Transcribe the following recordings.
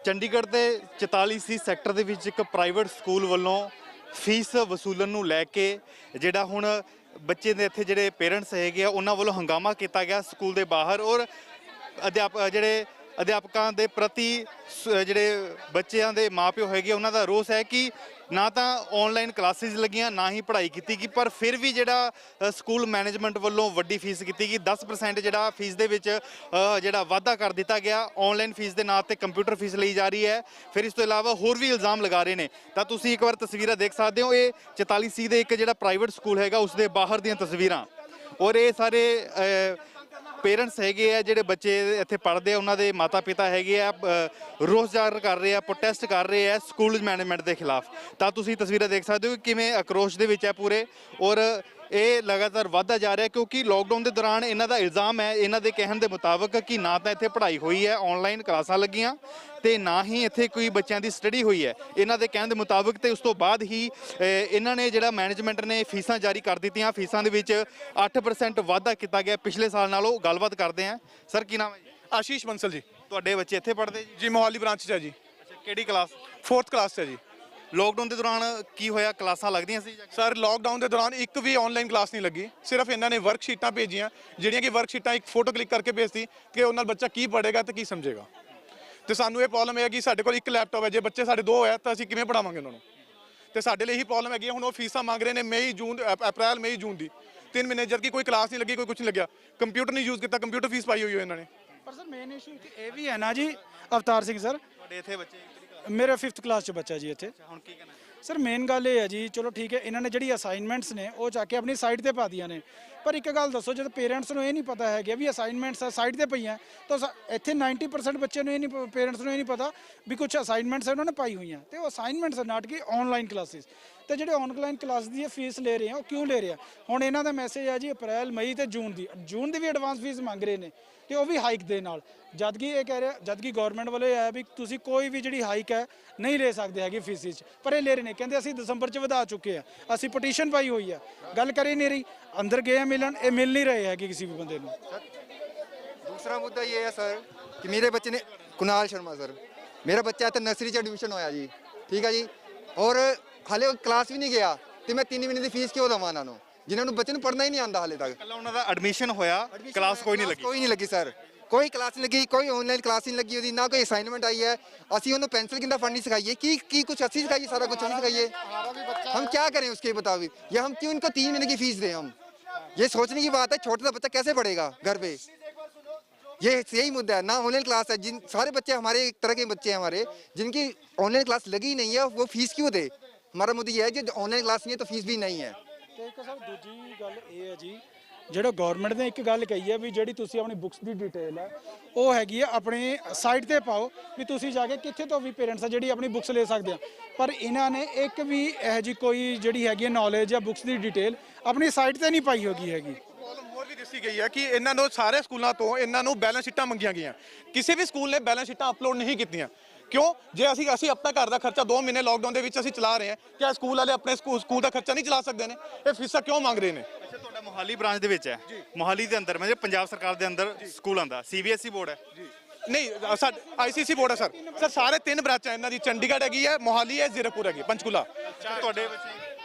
ਚੰਡੀਗੜ੍ਹ ਦੇ 44C sector ਦੇ ਵਿੱਚ ਇੱਕ ਪ੍ਰਾਈਵੇਟ ਸਕੂਲ ਵੱਲੋਂ ਫੀਸ ਵਸੂਲਣ ਨੂੰ ਲੈ ਕੇ ਜਿਹੜਾ ਹੁਣ ਬੱਚੇ ਦੇ ਇੱਥੇ ਜਿਹੜੇ ਪੇਰੈਂਟਸ ਹੈਗੇ ਆ ਉਹਨਾਂ ਵੱਲੋਂ ਹੰਗਾਮਾ ਕੀਤਾ ਗਿਆ ਸਕੂਲ ਦੇ ਬਾਹਰ। ਔਰ ਅਧਿਆਪਕਾਂ ਦੇ ਪ੍ਰਤੀ ਜਿਹੜੇ ਬੱਚਿਆਂ ਦੇ ਮਾਪਿਓ ਹੈਗੇ ਉਹਨਾਂ ਦਾ ਰੋਸ ਹੈ ਕਿ ਨਾ ਤਾਂ ਆਨਲਾਈਨ ਕਲਾਸਿਸ ਲੱਗੀਆਂ ਨਾ ਹੀ ਪੜ੍ਹਾਈ ਕੀਤੀ ਗਈ, ਪਰ ਫਿਰ ਵੀ ਜਿਹੜਾ ਸਕੂਲ ਮੈਨੇਜਮੈਂਟ ਵੱਲੋਂ ਵੱਡੀ ਫੀਸ ਕੀਤੀ ਗਈ। 10% ਜਿਹੜਾ ਫੀਸ ਦੇ ਵਿੱਚ ਜਿਹੜਾ ਵਾਧਾ ਕਰ ਦਿੱਤਾ ਗਿਆ। ਆਨਲਾਈਨ ਫੀਸ ਦੇ ਨਾਂ ਤੇ ਕੰਪਿਊਟਰ ਫੀਸ ਲਈ ਜਾ ਰਹੀ ਹੈ। ਫਿਰ ਇਸ ਤੋਂ ਇਲਾਵਾ ਹੋਰ ਵੀ ਇਲਜ਼ਾਮ ਲਗਾ ਰਹੇ ਨੇ। ਤਾਂ ਤੁਸੀਂ ਇੱਕ ਵਾਰ ਤਸਵੀਰਾਂ ਦੇਖ ਸਕਦੇ ਹੋ। ਇਹ 44C ਦੇ ਇੱਕ ਜਿਹੜਾ ਪ੍ਰਾਈਵੇਟ ਸਕੂਲ ਹੈਗਾ ਉਸ ਦੇ ਬਾਹਰ ਦੀਆਂ ਤਸਵੀਰਾਂ। ਔਰ ਇਹ ਸਾਰੇ ਪੇਰੈਂਟਸ ਹੈਗੇ ਆ ਜਿਹੜੇ ਬੱਚੇ ਇੱਥੇ ਪੜ੍ਹਦੇ ਆ ਉਹਨਾਂ ਦੇ ਮਾਤਾ ਪਿਤਾ ਹੈਗੇ ਆ, ਰੋਸ ਜ਼ਾਹਰ ਕਰ ਰਹੇ ਆ, ਪ੍ਰੋਟੈਸਟ ਕਰ ਰਹੇ ਆ ਸਕੂਲ ਮੈਨੇਜਮੈਂਟ ਦੇ ਖਿਲਾਫ। ਤਾਂ ਤੁਸੀਂ ਤਸਵੀਰਾਂ ਦੇਖ ਸਕਦੇ ਹੋ ਕਿ ਕਿਵੇਂ ਆਕਰੋਸ਼ ਦੇ ਵਿੱਚ ਹੈ ਪੂਰੇ। ਔਰ ਇਹ ਲਗਾਤਾਰ ਵਧਦਾ ਜਾ ਰਿਹਾ ਕਿਉਂਕਿ ਲੋਕਡਾਊਨ ਦੇ ਦੌਰਾਨ ਇਹਨਾਂ ਦਾ ਇਲਜ਼ਾਮ ਹੈ, ਇਹਨਾਂ ਦੇ ਕਹਿਣ ਦੇ ਮੁਤਾਬਕ, ਕਿ ਨਾ ਤਾਂ ਇੱਥੇ ਪੜ੍ਹਾਈ ਹੋਈ ਹੈ, ਆਨਲਾਈਨ ਕਲਾਸਾਂ ਲੱਗੀਆਂ, ਤੇ ਨਾ ਹੀ ਇੱਥੇ ਕੋਈ ਬੱਚਿਆਂ ਦੀ ਸਟੱਡੀ ਹੋਈ ਹੈ ਇਹਨਾਂ ਦੇ ਕਹਿਣ ਦੇ ਮੁਤਾਬਕ। ਤੇ ਉਸ ਤੋਂ ਬਾਅਦ ਹੀ ਇਹਨਾਂ ਨੇ ਜਿਹੜਾ ਮੈਨੇਜਮੈਂਟ ਨੇ ਫੀਸਾਂ ਜਾਰੀ ਕਰ ਦਿੱਤੀਆਂ। ਫੀਸਾਂ ਦੇ ਵਿੱਚ 8% ਵਾਧਾ ਕੀਤਾ ਗਿਆ ਪਿਛਲੇ ਸਾਲ ਨਾਲੋਂ। ਗੱਲਬਾਤ ਕਰਦੇ ਹਾਂ। ਸਰ ਕੀ ਨਾਮ ਹੈ ਜੀ? ਆਸ਼ੀਸ਼ ਬੰਸਲ ਜੀ। ਤੁਹਾਡੇ ਬੱਚੇ ਇੱਥੇ ਪੜ੍ਹਦੇ ਜੀ? ਜੀ ਮੋਹਾਲੀ ਬ੍ਰਾਂਚ 'ਚ ਹੈ ਜੀ। ਅੱਛਾ, ਕਿਹੜੀ ਕਲਾਸ? 4th ਕਲਾਸ 'ਚ ਹੈ ਜੀ। ਲੋਕਡਾਊਨ ਦੇ ਦੌਰਾਨ ਕੀ ਹੋਇਆ, ਕਲਾਸਾਂ ਲੱਗਦੀਆਂ ਸੀ? ਸਰ ਲੋਕਡਾਊਨ ਦੇ ਦੌਰਾਨ ਇੱਕ ਵੀ ਆਨਲਾਈਨ ਕਲਾਸ ਨਹੀਂ ਲੱਗੀ। ਸਿਰਫ ਇਹਨਾਂ ਨੇ ਵਰਕਸ਼ੀਟਾਂ ਭੇਜੀਆਂ, ਜਿਹੜੀਆਂ ਕਿ ਵਰਕਸ਼ੀਟਾਂ ਇੱਕ ਫੋਟੋ ਕਲਿੱਕ ਕਰਕੇ ਭੇਜਤੀ ਕਿ ਉਹਨਾਂ ਨਾਲ ਬੱਚਾ ਕੀ ਪੜ੍ਹੇਗਾ ਤੇ ਕੀ ਸਮਝੇਗਾ। ਤੇ ਸਾਨੂੰ ਇਹ ਪ੍ਰੋਬਲਮ ਹੈ ਕਿ ਸਾਡੇ ਕੋਲ ਇੱਕ ਲੈਪਟਾਪ ਹੈ, ਜੇ ਬੱਚੇ ਸਾਡੇ 2 ਹੈ ਤਾਂ ਅਸੀਂ ਕਿਵੇਂ ਪੜਾਵਾਂਗੇ ਉਹਨਾਂ ਨੂੰ। ਤੇ ਸਾਡੇ ਲਈ ਇਹੀ ਪ੍ਰੋਬਲਮ ਹੈਗੀ। ਹੁਣ ਉਹ ਫੀਸਾਂ ਮੰਗ ਰਹੇ ਨੇ ਅਪ੍ਰੈਲ ਮਈ ਜੂਨ ਦੀ 3 ਮਹੀਨੇ, ਜਦ ਕਿ ਕੋਈ ਕਲਾਸ ਨਹੀਂ ਲੱਗੀ, ਕੋਈ ਕੁਝ ਨਹੀਂ ਲੱਗਿਆ। ਕੰਪਿਊਟਰ ਨਹੀਂ ਯੂਜ਼ ਕੀਤਾ, ਕੰਪਿਊਟਰ ਫੀਸ ਪਾਈ ਹੋਈ ਹੈ ਇਹਨਾਂ ਨੇ। ਪਰ ਸਰ ਮੇਨ ਇਸ਼ੂ ਇਹ ਵੀ ਹੈ ਨਾ ਜੀ। ਅਵਤਾਰ ਸਿੰਘ ਸਰ, ਤੁਹਾਡੇ ਇੱਥੇ ਬੱਚੇ ਮੇਰਾ 5th ਕਲਾਸ 'ਚ ਬੱਚਾ ਜੀ ਇੱਥੇ। ਹੁਣ ਕੀ ਕਹਿਣਾ ਸਰ ਮੇਨ ਗੱਲ ਇਹ ਹੈ ਜੀ, ਚਲੋ ਠੀਕ ਹੈ, ਇਹਨਾਂ ਨੇ ਜਿਹੜੀ ਅਸਾਈਨਮੈਂਟਸ ਨੇ ਉਹ ਜਾ ਕੇ ਆਪਣੀ ਸਾਈਟ ਤੇ ਪਾ ਦੀਆਂ ਨੇ। ਪਰ ਇੱਕ ਗੱਲ ਦੱਸੋ, ਜਦ ਪੇਰੈਂਟਸ ਨੂੰ ਇਹ ਨਹੀਂ ਪਤਾ ਹੈ ਵੀ ਅਸਾਈਨਮੈਂਟਸ ਸਾਈਟ ਤੇ ਪਈਆਂ, ਤਾਂ ਇੱਥੇ 90% ਬੱਚੇ ਨੂੰ ਇਹ ਨਹੀਂ, ਪੇਰੈਂਟਸ ਨੂੰ ਇਹ ਨਹੀਂ ਪਤਾ ਵੀ ਕੁਝ ਅਸਾਈਨਮੈਂਟਸ ਉਹਨਾਂ ਨੇ ਪਾਈ ਹੋਈਆਂ। ਤੇ ਉਹ ਅਸਾਈਨਮੈਂਟਸ ਨਾਟ ਕਿ ਆਨਲਾਈਨ ਕਲਾਸਿਸ। ਤੇ ਜਿਹੜੇ ਆਨਲਾਈਨ ਕਲਾਸ ਦੀ ਫੀਸ ਲੈ ਰਹੇ ਆ ਉਹ ਕਿਉਂ ਲੈ ਰਹੇ ਆ? ਹੁਣ ਇਹਨਾਂ ਦਾ ਮੈਸੇਜ ਹੈ ਜੀ ਅਪ੍ਰੈਲ ਮਈ ਤੇ ਜੂਨ ਦੀ ਵੀ ਐਡਵਾਂਸ ਫੀਸ ਮੰਗ ਰਹੇ ਨੇ, ਤੇ ਉਹ ਵੀ ਹਾਈਕ ਦੇ ਨਾਲ। ਜਦਕਿ ਇਹ ਕਹਿ ਰਿਹਾ, ਜਦਕਿ ਗਵਰਨਮੈਂਟ ਵੱਲੋਂ ਇਹ ਹੈ ਵੀ ਤੁਸੀਂ ਕੋਈ ਵੀ ਜਿਹੜੀ ਹਾਈਕ ਹੈ ਨਹੀਂ ਲੈ ਸਕਦੇ ਹੈਗੇ ਫੀਸ 'ਚ, ਪਰ ਇਹ ਲੈ ਰਹੇ ਨੇ। ਕਹਿੰਦੇ ਅਸੀਂ ਦਸੰਬਰ 'ਚ ਵਧਾ ਚੁੱਕੇ ਆ, ਅਸੀਂ ਪਟੀਸ਼ਨ ਪਾਈ ਹੋਈ ਆ, ਗੱਲ ਕਰੀ ਨਹੀਂ ਰਹੀ। ਅੰਦਰ ਗਏ ਮਿਲਣ, ਇਹ ਮਿਲ ਨਹੀਂ ਰਹੇ ਹੈਗੇ ਕਿਸੇ ਵੀ ਬੰਦੇ ਨੂੰ। दूसरा मुद्दा ये है सर कि मेरे बच्चे ने, कुणाल शर्मा सर, मेरा बच्चा तो नर्सरी च एडमिशन होया जी, ठीक है जी, और हाले क्लास भी नहीं गया, तो मैं 3 महीने की फीस क्यों देवां इन्हां नूं जिन्हां नूं बच्चे नूं पढ़ना ही नहीं आंदा हाले तक। ਕੱਲਾ ਉਹਨਾਂ ਦਾ ਐਡਮਿਸ਼ਨ ਹੋਇਆ, ਕਲਾਸ ਕੋਈ ਨਹੀਂ ਲੱਗੀ? कोई नहीं लगी सर, कोई क्लास नहीं लगी, कोई ऑनलाइन क्लास नहीं लगी, ना कोई असाइनमेंट आई है। ਅਸੀਂ ਉਹਨੂੰ ਪੈਨਸਿਲ ਕਿੰਦਾ ਫੜਨੀ ਸਿਖਾਈਏ, ਕੀ ਕੁछ ਅਸੀਂ सिखाइए, सारा कुछ हम सिखाइए। हम क्या करें उसके मुताबिक, या हम क्यों इनको 3 महीने की फीस दें? हम ये सोचने की बात है, छोटा सा बच्चा कैसे पढ़ेगा घर पे? ये यही मुद्दा है। ना ऑनलाइन क्लास है, जिन सारे बच्चे हमारे एक तरह के बच्चे हैं हमारे जिनकी ऑनलाइन क्लास लगी ही नहीं है, वो फीस क्यों दे? हमारा मुद्दा ये है कि ऑनलाइन क्लास नहीं है तो फीस भी नहीं है। ਤੇ ਇੱਕ ਸਰ ਦੂਜੀ ਗੱਲ ਇਹ ਹੈ ਜੀ, ਜਿਹੜਾ ਗਵਰਨਮੈਂਟ ਨੇ ਇੱਕ ਗੱਲ ਕਹੀ ਹੈ ਵੀ ਜਿਹੜੀ ਤੁਸੀਂ ਆਪਣੀ ਬੁੱਕਸ ਦੀ ਡਿਟੇਲ ਹੈ ਉਹ ਹੈਗੀ ਹੈ ਆਪਣੀ ਸਾਈਟ ਤੇ ਪਾਓ, ਵੀ ਤੁਸੀਂ ਜਾ ਕੇ ਕਿੱਥੇ ਤੋਂ ਵੀ ਪੇਰੈਂਟਸ ਆ ਜਿਹੜੀ ਆਪਣੀ ਬੁੱਕਸ ਲੈ ਸਕਦੇ ਆ। ਪਰ ਇਹਨਾਂ ਨੇ ਇੱਕ ਵੀ ਇਹੋ ਜਿਹੀ ਕੋਈ ਜਿਹੜੀ ਹੈਗੀ ਹੈ ਨੌਲੇਜ ਜਾਂ ਬੁੱਕਸ ਦੀ ਡਿਟੇਲ ਆਪਣੀ ਸਾਈਟ ਤੇ ਨਹੀਂ ਪਾਈ ਹੈਗੀ। ਪ੍ਰੋਬਲਮ ਹੋਰ ਵੀ ਦੱਸੀ ਗਈ ਹੈ ਕਿ ਇਹਨਾਂ ਨੂੰ ਸਾਰੇ ਸਕੂਲਾਂ ਤੋਂ ਇਹਨਾਂ ਨੂੰ ਬੈਲੈਂਸ ਸ਼ੀਟਾਂ ਮੰਗੀਆਂ ਗਈਆਂ। ਕਿਸੇ ਵੀ ਸਕੂਲ ਨੇ ਬੈਲੈਂਸ ਸ਼ੀਟਾਂ ਅਪਲੋਡ ਨਹੀਂ ਕੀਤੀਆਂ। ਕਿਉਂ? ਜੇ ਅਸੀਂ ਆਪਣਾ ਘਰ ਦਾ ਖਰਚਾ 2 ਮਹੀਨੇ ਲੋਕਡਾਊਨ ਦੇ ਵਿੱਚ ਅਸੀਂ ਚਲਾ ਰਹੇ ਹਾਂ, ਕਿਆ ਸਕੂਲ ਵਾਲੇ ਆਪਣੇ ਸਕੂਲ ਦਾ ਖਰਚਾ ਨਹੀਂ ਚਲਾ ਸਕਦੇ ਨੇ? ਇਹ ਫੀਸਾਂ ਕਿਉਂ ਮੰਗ ਰਹੇ ਨੇ? ਅੱਛਾ, ਤੁਹਾਡਾ ਮੋਹਾਲੀ ਬ੍ਰਾਂਚ ਦੇ ਵਿੱਚ ਹੈ? ਮੋਹਾਲੀ ਦੇ ਅੰਦਰ ਮਤਲਬ ਪੰਜਾਬ ਸਰਕਾਰ ਦੇ ਅੰਦਰ ਸਕੂਲ ਆਂਦਾ, CBSE ਬੋਰਡ ਹੈ ਜੀ? ਨਹੀਂ, ਸਾਡਾ ICC ਬੋਰਡ ਹੈ ਸਰ। ਸਾਰੇ 3 ਬ੍ਰਾਂਚਾਂ ਇਹਨਾਂ ਦੀ, ਚੰਡੀਗੜ੍ਹ ਹੈਗੀ ਹੈ, ਮੋਹਾਲੀ ਹੈ, ਜ਼ੀਰਕਪੁਰ ਹੈਗੀ, ਪੰਚਕੂਲਾ। ਤੁਹਾਡੇ ਬੱਚੇ?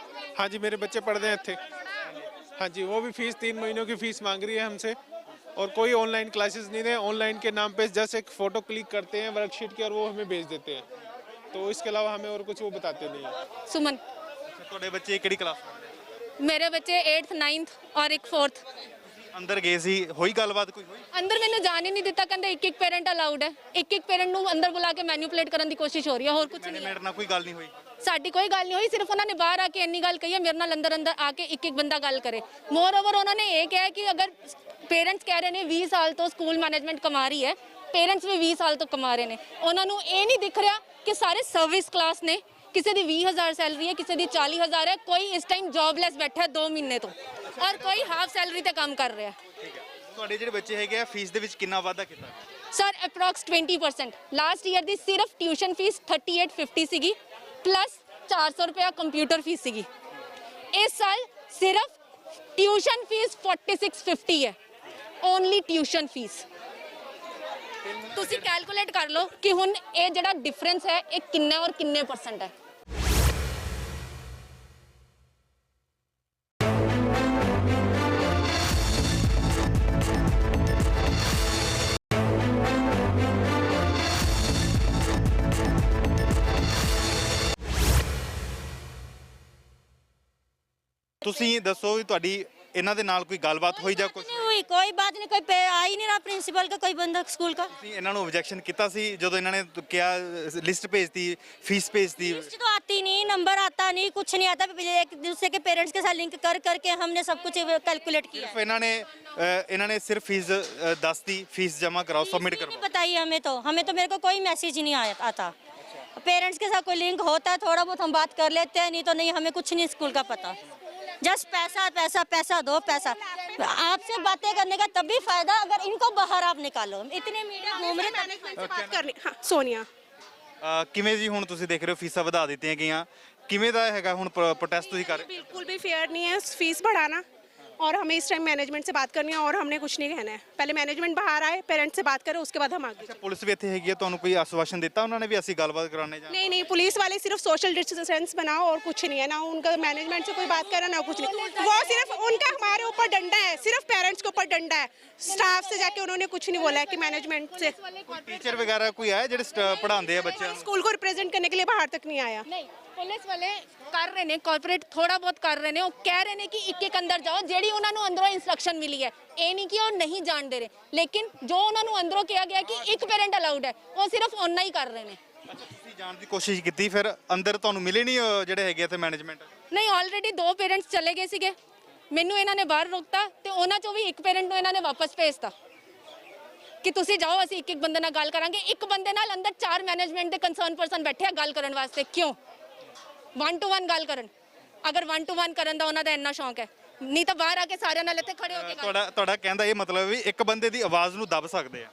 हाँ जी, मेरे बच्चे पढ़ रहे हैं थे। हाँ जी, वो भी फीस 3 महीनों की फीस मांग रही है हमसे, और कोई ऑनलाइन क्लासेस नहीं है। ऑनलाइन के नाम पे जस्ट एक फ़ोटो क्लिक करते हैं वर्कशीट की और वो हमें भेज देते हैं, तो इसके अलावा हमें और कुछ वो बताते नहीं हैं। सुमन। ਅੱਛਾ, ਤੁਹਾਡੇ ਬੱਚੇ ਕਿਹੜੀ ਕਲਾਸ? मेरे बच्चे 8th 9th और एक 4th। ਅੰਦਰ ਗਏ ਸੀ, ਹੋਈ ਗੱਲਬਾਤ ਕੋਈ? ਹੋਈ ਅੰਦਰ ਮੈਨੂੰ ਜਾਣ ਹੀ ਨਹੀਂ ਦਿੱਤਾ, ਕਹਿੰਦੇ ਇੱਕ ਪੇਰੈਂਟ ਅਲਾਉਡ ਹੈ। ਇੱਕ ਪੇਰੈਂਟ ਨੂੰ ਅੰਦਰ ਬੁਲਾ ਕੇ ਮੈਨੂਪਲੇਟ ਕਰਨ ਦੀ ਕੋਸ਼ਿਸ਼ ਹੋ ਰਹੀ ਹੈ, ਹੋਰ ਕੁਝ ਨਹੀਂ ਹੈ। ਮੈਨੇਜਮੈਂਟ ਨਾਲ ਕੋਈ ਗੱਲ ਨਹੀਂ ਹੋਈ? ਸਾਡੀ ਕੋਈ ਗੱਲ ਨਹੀਂ ਹੋਈ, ਸਿਰਫ ਉਹਨਾਂ ਨੇ ਬਾਹਰ ਆ ਕੇ ਇੰਨੀ ਗੱਲ ਕਹੀ ਹੈ ਮੇਰੇ ਨਾਲ ਅੰਦਰ ਆ ਕੇ ਇੱਕ ਬੰਦਾ ਗੱਲ ਕਰੇ। ਮੋਰ ਓਵਰ ਉਹਨਾਂ ਨੇ ਇਹ ਕਿਹਾ ਕਿ ਅਗਰ ਪੇਰੈਂਟਸ ਕਹਿ ਰਹੇ ਨੇ 20 ਸਾਲ ਤੋਂ ਸਕੂਲ ਮੈਨੇਜਮੈਂਟ ਕਮਾ ਰਹੀ ਹੈ, ਪੇਰੈਂਟਸ ਵੀ 20 ਸਾਲ ਤੋਂ ਕਮਾ ਰਹੇ ਨੇ, ਉਹਨਾਂ ਨੂੰ ਇਹ ਨਹੀਂ ਦਿਖ ਰਿਹਾ ਕਿ ਸਾਰੇ ਸਰਵਿਸ ਕਲਾਸ ਨੇ। ਕਿਸੇ ਦੀ 20,000 ਸੈਲਰੀ ਹੈ, ਕਿਸੇ ਦੀ 40,000 ਹੈ, ਕੋਈ ਇਸ ਟਾਈਮ ਜੌਬਲੈਸ ਬੈਠਾ 2 ਮਹੀਨੇ ਤੋਂ, ਔਰ ਕੋਈ ਹਾਫ ਸੈਲਰੀ ਤੇ ਕੰਮ ਕਰ ਰਿਹਾ। ਠੀਕ ਹੈ, ਤੁਹਾਡੇ ਜਿਹੜੇ ਬੱਚੇ ਹੈਗੇ ਆ ਫੀਸ ਦੇ ਵਿੱਚ ਕਿੰਨਾ ਵਾਧਾ ਕੀਤਾ? Sir approx 20%। ਲਾਸਟ ਈਅਰ ਦੀ ਸਿਰਫ ਟਿਊਸ਼ਨ ਫੀਸ 3850 ਸੀਗੀ, ਪਲੱਸ 400 ਰੁਪਇਆ ਕੰਪਿਊਟਰ ਫੀਸ ਸੀਗੀ। ਇਸ ਸਾਲ ਸਿਰਫ ਟਿਊਸ਼ਨ ਫੀਸ 4650 ਹੈ, ਓਨਲੀ ਟਿਊਸ਼ਨ ਫੀਸ। ਤੁਸੀਂ ਕੈਲਕੂਲੇਟ ਕਰ ਲਓ ਕਿ ਹੁਣ ਇਹ ਜਿਹੜਾ ਡਿਫਰੈਂਸ ਹੈ ਇਹ ਕਿੰਨਾ ਔਰ ਕਿੰਨੇ ਪਰਸੈਂਟ ਹੈ। ਤੁਸੀਂ ਦੱਸੋ ਵੀ ਤੁਹਾਡੀ ਇਹਨਾਂ ਦੇ ਨਾਲ ਕੋਈ ਗੱਲਬਾਤ ਹੋਈ ਜਾਂ ਕੁਝ? नहीं हुई, कोई बात नहीं, कोई आ ही नहीं रहा प्रिंसिपल का कोई बंदा स्कूल का। ਤੁਸੀਂ ਇਹਨਾਂ ਨੂੰ ਆਬਜੈਕਸ਼ਨ ਕੀਤਾ ਸੀ ਜਦੋਂ ਇਹਨਾਂ ਨੇ ਕਿਹਾ ਲਿਸਟ ਭੇਜਤੀ, ਫੀਸ ਭੇਜਤੀ? लिस्ट तो आती नहीं, नंबर आता नहीं, कुछ नहीं आता। एक दूसरे के पेरेंट्स के साथ लिंक कर करके हमने सब कुछ कैलकुलेट किया। ਸਿਰਫ ਇਹਨਾਂ ਨੇ ਸਿਰफ फीस ਦੱਸਤੀ, फीस जमा कराओ, सबमिट नहीं करवाओ। बताइए हमें तो मेरे को कोई मैसेज ही नहीं आता। पेरेंट्स के साथ कोई लिंक होता है थोड़ा बहुत हम बात कर लेते हैं, नहीं तो नहीं, हमें कुछ नहीं स्कूल का पता। जस्ट पैसा पैसा पैसा दो पैसा। आपसे बातें करने का तभी फायदा अगर इनको बाहर आप निकालो। इतने मीडिया घूम रहे मैनेजमेंट से बात करनी। हाँ, सोनिया ਕਿਵੇਂ ਜੀ ਹੁਣ ਤੁਸੀਂ ਦੇਖ ਰਹੇ ਹੋ ਫੀਸਾਂ ਵਧਾ ਦਿੱਤੀਆਂ ਗਈਆਂ, ਕਿਵੇਂ ਦਾ ਹੈਗਾ ਹੁਣ ਪ੍ਰੋਟੈਸਟ ਤੁਸੀਂ ਕਰ ਰਹੇ ਹੋ? बिल्कुल भी फेयर नहीं है फीस बढ़ाना, और हमें इस टाइम मैनेजमेंट से बात करनी है और हमने कुछ नहीं कहना है। पहले मैनेजमेंट बाहर आए, पेरेंट्स से बात करें, उसके बाद हम आगे। ਪੁਲਿਸ ਵੀ ਇੱਥੇ ਹੈਗੀ ਹੈ, ਤੁਹਾਨੂੰ ਕੋਈ ਆਸ਼ਵਾਸਨ ਦਿੱਤਾ ਉਹਨਾਂ ਨੇ ਵੀ ਅਸੀਂ ਗੱਲਬਾਤ ਕਰਾਣੇ ਜਾ? नहीं नहीं, पुलिस वाले सिर्फ सोशल डिस्टेंस बनाओ और कुछ नहीं है ना। उनका मैनेजमेंट से कोई बात करा ना कुछ नहीं। वो सिर्फ उनका हमारे ऊपर डंडा है, सिर्फ पेरेंट्स के ऊपर डंडा है। स्टाफ से जाके उन्होंने कुछ नहीं बोला है कि मैनेजमेंट से। ਟੀਚਰ ਵਗੈਰਾ ਕੋਈ ਆਇਆ ਜਿਹੜੇ ਪੜ੍ਹਾਉਂਦੇ ਆ ਬੱਚਿਆਂ ਨੂੰ? स्कूल को रिप्रेजेंट करने के लिए बाहर तक नहीं आया। ਨਹੀਂ, ਪੁਲਿਸ ਵਾਲੇ ਕਰ ਰਹੇ ਨੇ, ਕਾਰਪੋਰੇਟ ਥੋੜਾ ਬਹੁਤ ਕਰ ਰਹੇ ਨੇ। ਉਹ ਕਹਿ ਰਹੇ ਨੇ ਕਿ ਇੱਕ ਇੱਕ ਅੰਦਰ ਜਾਓ, ਜਿਹੜੀ ਉਹਨਾਂ ਨੂੰ ਅੰਦਰੋਂ ਇਨਸਟਰਕਸ਼ਨ ਮਿਲੀ ਹੈ। ਇਹ ਨਹੀਂ ਕਿ ਉਹ ਨਹੀਂ ਜਾਣ ਦੇ ਰਹੇ, ਲੇਕਿਨ ਜੋ ਉਹਨਾਂ ਨੂੰ ਅੰਦਰੋਂ ਕਿਹਾ ਗਿਆ ਕਿ ਇੱਕ ਪੇਰੈਂਟ ਅਲਾਉਡ ਹੈ, ਉਹ ਸਿਰਫ ਓਨਾ ਹੀ ਕਰ ਰਹੇ ਨੇ। ਅੱਛਾ, ਤੁਸੀਂ ਜਾਣ ਦੀ ਕੋਸ਼ਿਸ਼ ਕੀਤੀ, ਫਿਰ ਅੰਦਰ ਤੁਹਾਨੂੰ ਮਿਲੇ ਨਹੀਂ ਜਿਹੜੇ ਹੈਗੇ ਇੱਥੇ ਮੈਨੇਜਮੈਂਟ? ਨਹੀਂ, ਆਲਰੇਡੀ 2 ਪੇਰੈਂਟਸ ਚਲੇ ਗਏ ਸੀਗੇ, ਮੈਨੂੰ ਇਹਨਾਂ ਨੇ ਬਾਹਰ ਰੋਕਤਾ ਤੇ ਉਹਨਾਂ ਚੋਂ ਵੀ ਇੱਕ ਪੇਰੈਂਟ ਨੂੰ ਇਹਨਾਂ ਨੇ ਵਾਪਸ ਭੇਜਤਾ ਕਿ ਤੁਸੀਂ ਜਾਓ, ਅਸੀਂ ਇੱਕ ਇੱਕ ਬੰਦੇ ਨਾਲ ਗੱਲ ਕਰਾਂਗੇ। ਇੱਕ ਬੰਦੇ ਨਾਲ ਅੰਦਰ 4 ਮੈਨੇਜਮੈਂਟ ਦੇ ਕੰਸਰਨ ਪਰਸਨ ਬੈਠੇ ਆ ਗੱਲ ਕਰਨ ਵਾਸਤੇ। ਕਿਉਂ? 1 to 1 ਗੱਲ ਕਰਨ। ਅਗਰ 1 to 1 ਕਰਨ ਦਾ ਉਹਨਾਂ ਦਾ ਇੰਨਾ ਸ਼ੌਂਕ ਹੈ, ਨਹੀਂ ਤਾਂ ਬਾਹਰ ਆ ਕੇ ਸਾਰਿਆਂ ਨਾਲ ਇੱਥੇ ਖੜੇ ਹੋ ਕੇ ਗੱਲ। ਤੁਹਾਡਾ ਕਹਿੰਦਾ ਇਹ ਮਤਲਬ ਵੀ ਇੱਕ ਬੰਦੇ ਦੀ ਆਵਾਜ਼ ਨੂੰ ਦਬ ਸਕਦੇ ਆ?